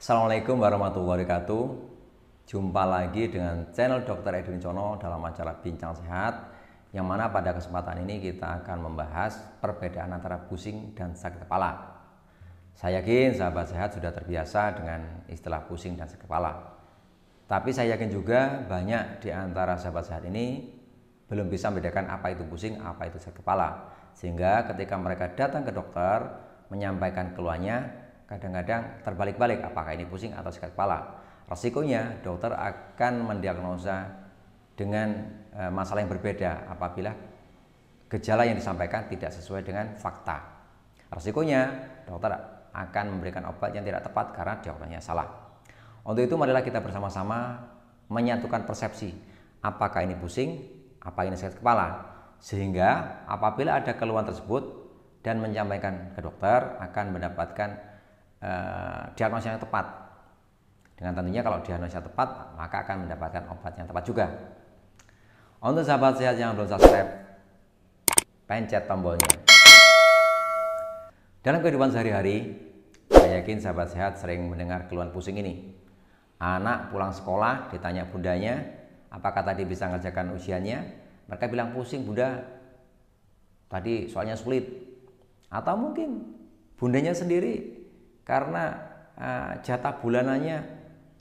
Assalamualaikum warahmatullahi wabarakatuh. Jumpa lagi dengan channel Dr. Edwin Cono dalam acara Bincang Sehat, yang mana pada kesempatan ini kita akan membahas perbedaan antara pusing dan sakit kepala. Saya yakin sahabat sehat sudah terbiasa dengan istilah pusing dan sakit kepala. Tapi saya yakin juga banyak di antara sahabat sehat ini belum bisa membedakan apa itu pusing, apa itu sakit kepala. Sehingga ketika mereka datang ke dokter menyampaikan keluhannya, kadang-kadang terbalik-balik apakah ini pusing atau sakit kepala. Resikonya dokter akan mendiagnosa dengan masalah yang berbeda apabila gejala yang disampaikan tidak sesuai dengan fakta. Resikonya dokter akan memberikan obat yang tidak tepat karena diagnosanya salah. Untuk itu marilah kita bersama-sama menyatukan persepsi apakah ini pusing, apa ini sakit kepala, sehingga apabila ada keluhan tersebut dan menyampaikan ke dokter akan mendapatkan diagnosa yang tepat. Dengan tentunya kalau diagnosa tepat maka akan mendapatkan obat yang tepat juga. Untuk sahabat sehat yang belum subscribe, pencet tombolnya. Dalam kehidupan sehari-hari, saya yakin sahabat sehat sering mendengar keluhan pusing ini. Anak pulang sekolah ditanya bundanya, apakah tadi bisa mengerjakan ujiannya? Mereka bilang pusing bunda, tadi soalnya sulit. Atau mungkin bundanya sendiri karena jatah bulanannya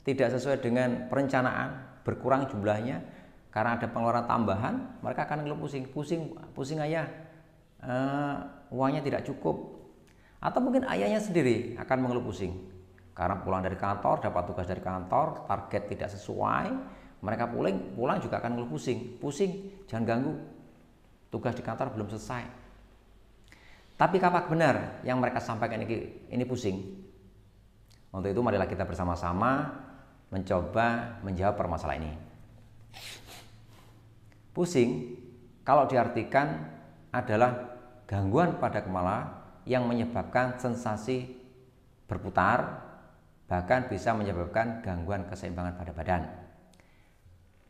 tidak sesuai dengan perencanaan, berkurang jumlahnya karena ada pengeluaran tambahan, mereka akan ngeluh pusing ayah, uangnya tidak cukup. Atau mungkin ayahnya sendiri akan mengeluh pusing karena pulang dari kantor, dapat tugas dari kantor, target tidak sesuai, mereka pulang juga akan ngeluh pusing, jangan ganggu, tugas di kantor belum selesai. Tapi apakah benar yang mereka sampaikan ini pusing? Untuk itu marilah kita bersama-sama mencoba menjawab permasalahan ini. Pusing kalau diartikan adalah gangguan pada kepala yang menyebabkan sensasi berputar, bahkan bisa menyebabkan gangguan keseimbangan pada badan.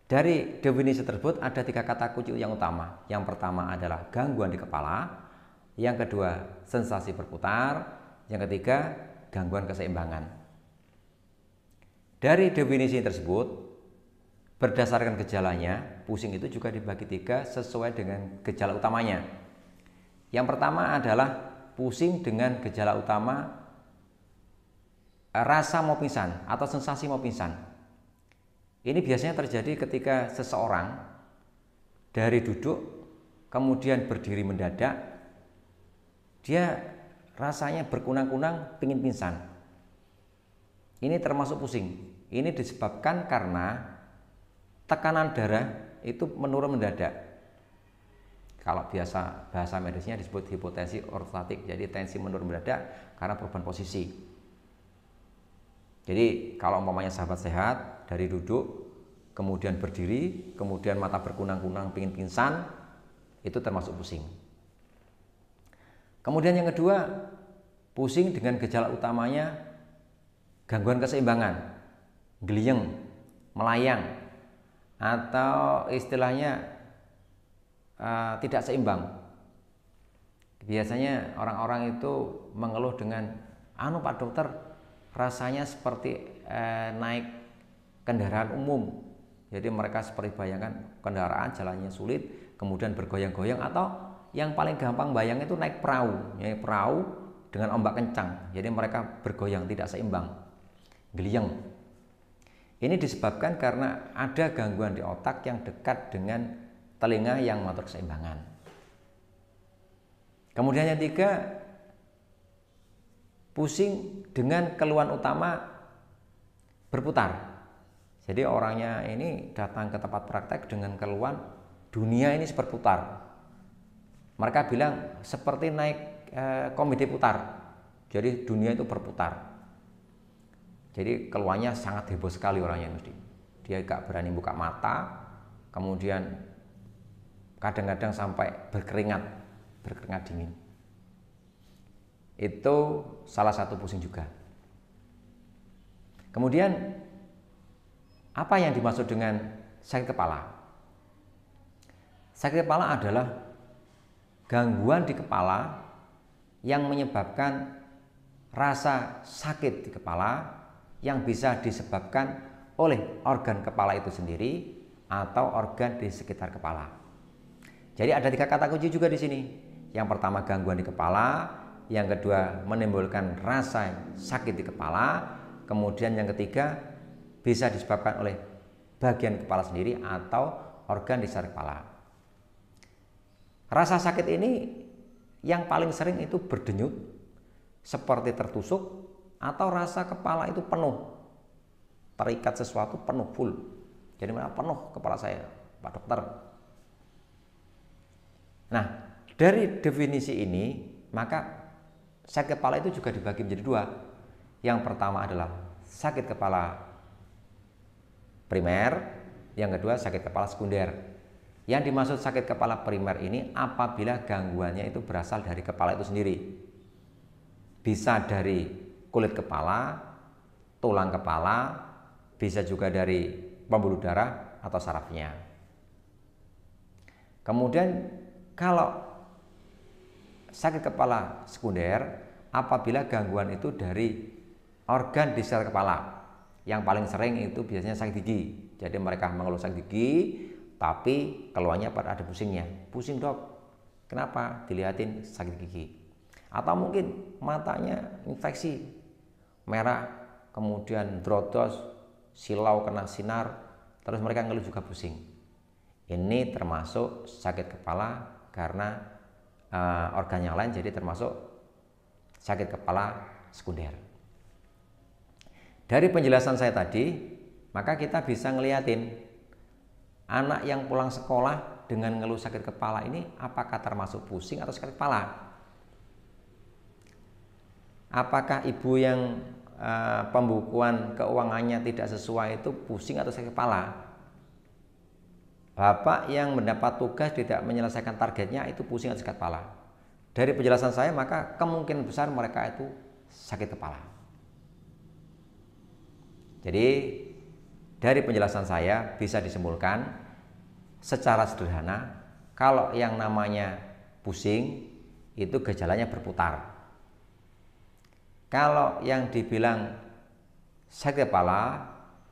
Dari definisi tersebut ada 3 kata kunci yang utama. Yang pertama adalah gangguan di kepala, yang kedua sensasi berputar, yang ketiga gangguan keseimbangan. Dari definisi tersebut, berdasarkan gejalanya, pusing itu juga dibagi 3 sesuai dengan gejala utamanya. Yang pertama adalah pusing dengan gejala utama rasa mau pingsan atau sensasi mau pingsan. Ini biasanya terjadi ketika seseorang dari duduk kemudian berdiri mendadak, dia rasanya berkunang-kunang, pingin pingsan. Ini termasuk pusing. Ini disebabkan karena tekanan darah itu menurun mendadak. Kalau bahasa medisnya disebut hipotensi ortostatik. Jadi tensi menurun mendadak karena perubahan posisi. Jadi kalau umpamanya sahabat sehat dari duduk kemudian berdiri, kemudian mata berkunang-kunang, pingin pingsan, itu termasuk pusing. Kemudian yang kedua, pusing dengan gejala utamanya gangguan keseimbangan, gliyeng, melayang, atau istilahnya tidak seimbang. Biasanya orang-orang itu mengeluh dengan, Pak dokter, rasanya seperti naik kendaraan umum. Jadi mereka seperti bayangkan kendaraan jalannya sulit, kemudian bergoyang-goyang, atau yang paling gampang bayang itu naik perahu dengan ombak kencang. Jadi mereka bergoyang tidak seimbang, gliyeng. Ini disebabkan karena ada gangguan di otak yang dekat dengan telinga yang mengatur keseimbangan. Kemudian yang 3, pusing dengan keluhan utama berputar. Jadi orangnya ini datang ke tempat praktek dengan keluhan dunia ini berputar. Mereka bilang seperti naik komedi putar. Jadi dunia itu berputar. Jadi keluhannya sangat heboh sekali orangnya mesti. Dia gak berani buka mata, kemudian kadang-kadang sampai berkeringat dingin. Itu salah satu pusing juga. Kemudian apa yang dimaksud dengan sakit kepala? Sakit kepala adalah gangguan di kepala yang menyebabkan rasa sakit di kepala yang bisa disebabkan oleh organ kepala itu sendiri atau organ di sekitar kepala. Jadi ada 3 kata kunci juga di sini. Yang pertama gangguan di kepala, yang kedua menimbulkan rasa sakit di kepala, kemudian yang ketiga bisa disebabkan oleh bagian kepala sendiri atau organ di sekitar kepala. Rasa sakit ini yang paling sering itu berdenyut, seperti tertusuk, atau rasa kepala itu penuh, terikat sesuatu penuh full. Jadi mana penuh kepala saya, Pak Dokter. Nah, dari definisi ini maka sakit kepala itu juga dibagi menjadi 2. Yang pertama adalah sakit kepala primer, yang kedua sakit kepala sekunder. Yang dimaksud sakit kepala primer ini apabila gangguannya itu berasal dari kepala itu sendiri. Bisa dari kulit kepala, tulang kepala, bisa juga dari pembuluh darah atau sarafnya. Kemudian kalau sakit kepala sekunder apabila gangguan itu dari organ di sekitar kepala. Yang paling sering itu biasanya sakit gigi. Jadi mereka mengeluh sakit gigi, tapi keluarnya pada ada pusingnya. Pusing dok, kenapa? Dilihatin sakit gigi. Atau mungkin matanya infeksi, merah, kemudian drodos, silau kena sinar, terus mereka ngeluh juga pusing. Ini termasuk sakit kepala karena organ yang lain, jadi termasuk sakit kepala sekunder. Dari penjelasan saya tadi, maka kita bisa ngeliatin anak yang pulang sekolah dengan ngeluh sakit kepala ini apakah termasuk pusing atau sakit kepala? Apakah ibu yang pembukuan keuangannya tidak sesuai itu pusing atau sakit kepala? Bapak yang mendapat tugas tidak menyelesaikan targetnya itu pusing atau sakit kepala? Dari penjelasan saya maka kemungkinan besar mereka itu sakit kepala. Jadi dari penjelasan saya bisa disimpulkan secara sederhana kalau yang namanya pusing itu gejalanya berputar. Kalau yang dibilang sakit kepala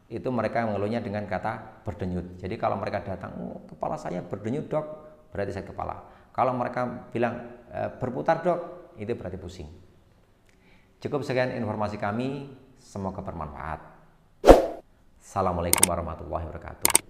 itu mereka mengeluhnya dengan kata berdenyut. Jadi kalau mereka datang, oh, kepala saya berdenyut dok, berarti sakit kepala. Kalau mereka bilang berputar dok, itu berarti pusing. Cukup sekian informasi kami, semoga bermanfaat. Assalamualaikum warahmatullahi wabarakatuh.